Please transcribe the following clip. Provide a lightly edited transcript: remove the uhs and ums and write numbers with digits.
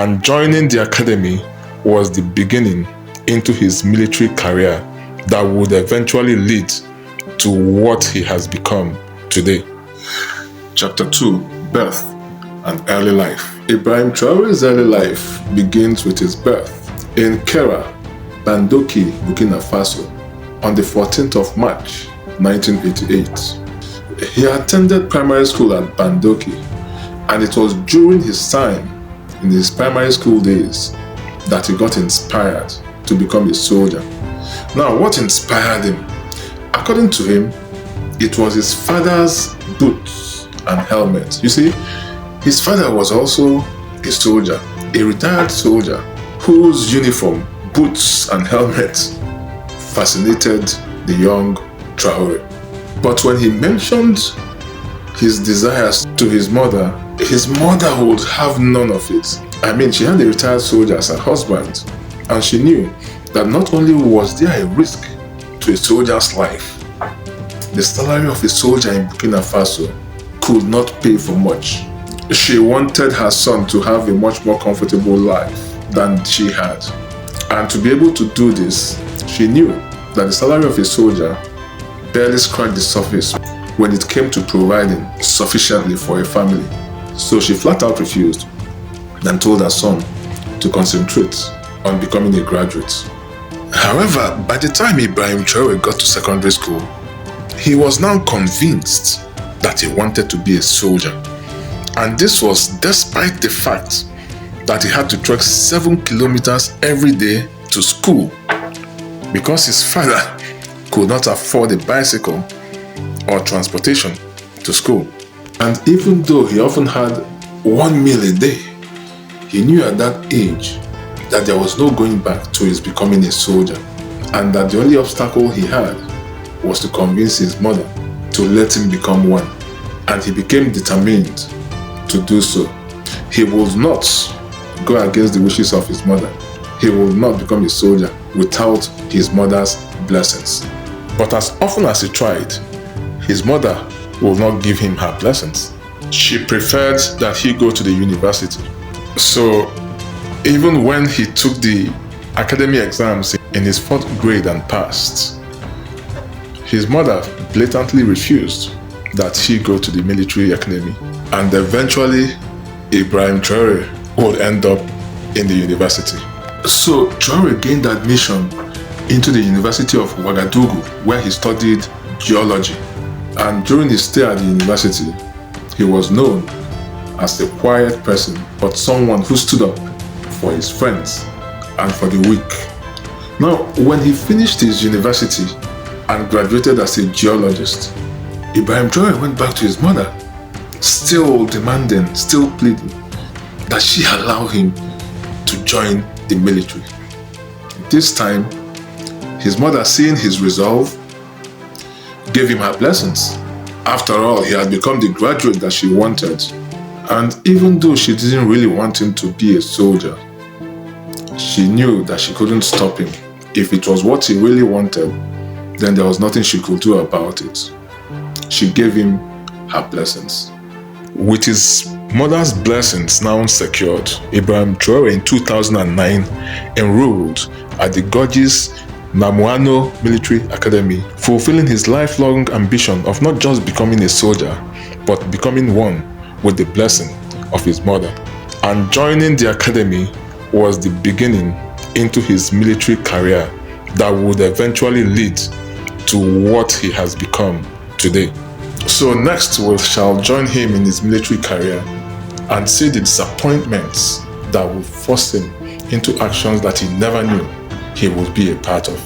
and joining the academy was the beginning into his military career that would eventually lead to what he has become today. Chapter 2: Birth and Early Life. Ibrahim Traore's early life begins with his birth in Kera, Bandoki, Burkina Faso, on the 14th of March, 1988. He attended primary school at Bandoki, and it was during his time in his primary school days that he got inspired to become a soldier. Now, what inspired him? According to him, it was his father's boots and helmet. You see, his father was also a soldier, a retired soldier, whose uniform, boots and helmet fascinated the young Traore. But when he mentioned his desires to his mother would have none of it. I mean, she had a retired soldier as her husband, and she knew that not only was there a risk to a soldier's life, the salary of a soldier in Burkina Faso could not pay for much. She wanted her son to have a much more comfortable life than she had. And to be able to do this, she knew that the salary of a soldier barely scratched the surface when it came to providing sufficiently for a family. So she flat out refused and told her son to concentrate on becoming a graduate. However, by the time Ibrahim Traore got to secondary school, he was now convinced that he wanted to be a soldier. And this was despite the fact that he had to trek 7 kilometers every day to school because his father could not afford a bicycle or transportation to school. And even though he often had 1 meal a day, he knew at that age that there was no going back to his becoming a soldier, and that the only obstacle he had was to convince his mother to let him become one. And he became determined to do so. He would not go against the wishes of his mother. He would not become a soldier without his mother's blessings. But as often as he tried, his mother would not give him her blessings. She preferred that he go to the university. So even when he took the academy exams in his 4th grade and passed, his mother blatantly refused that he go to the military academy. And eventually, Ibrahim Traore would end up in the university. So Traore gained admission into the University of Ouagadougou, where he studied geology. And during his stay at the university, he was known as a quiet person, but someone who stood up for his friends and for the weak. Now, when he finished his university and graduated as a geologist, Ibrahim Traore went back to his mother, still demanding, still pleading that she allow him to join the military. This time, his mother, seeing his resolve, gave him her blessings. After all, he had become the graduate that she wanted. And even though she didn't really want him to be a soldier, she knew that she couldn't stop him. If it was what he really wanted, then there was nothing she could do about it. She gave him her blessings. With his mother's blessings now secured, Ibrahim Traore in 2009 enrolled at the gorgeous Namuano Military Academy, fulfilling his lifelong ambition of not just becoming a soldier, but becoming one with the blessing of his mother. And joining the academy was the beginning into his military career that would eventually lead to what he has become today. So next we shall join him in his military career and see the disappointments that will force him into actions that he never knew he would be a part of.